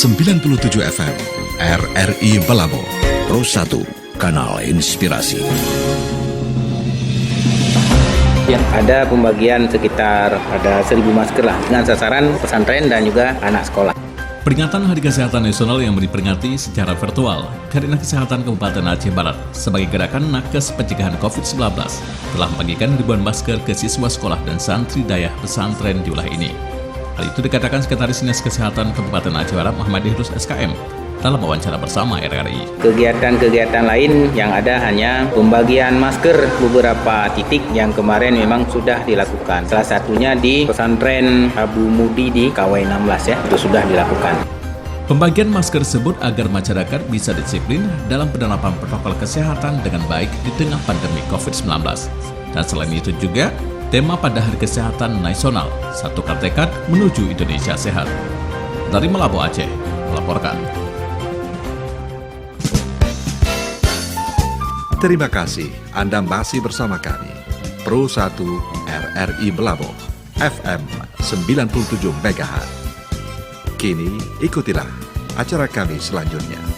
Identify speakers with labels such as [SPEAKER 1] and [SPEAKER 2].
[SPEAKER 1] 97 FM RRI Malabo. Pro 1, Kanal Inspirasi.
[SPEAKER 2] Yang ada pembagian sekitar ada 1.000 masker lah dengan sasaran pesantren dan juga anak sekolah.
[SPEAKER 3] Peringatan Hari Kesehatan Nasional yang diperingati secara virtual, Karina Kesehatan Kabupaten Aceh Barat sebagai gerakan nakes pencegahan COVID-19 telah membagikan ribuan masker ke siswa sekolah dan santri dayah pesantren di wilayah ini. Hal itu dikatakan Sekretaris Dinas Kesehatan Kabupaten Aceh Barat Muhammad Idrus SKM dalam wawancara bersama RRI.
[SPEAKER 2] Kegiatan-kegiatan lain yang ada hanya pembagian masker beberapa titik yang kemarin memang sudah dilakukan. Salah satunya di pesantren Abu Mudi di KW 16 ya, itu sudah dilakukan.
[SPEAKER 3] Pembagian masker tersebut agar masyarakat bisa disiplin dalam penerapan protokol kesehatan dengan baik di tengah pandemi COVID-19. Dan selain itu juga, tema pada Hari Kesehatan Nasional, Satukan Tekad Menuju Indonesia Sehat. Dari Malabo, Aceh, melaporkan.
[SPEAKER 1] Terima kasih Anda masih bersama kami. Pro 1 RRI Malabo, FM 97 MHz. Kini ikutilah acara kami selanjutnya.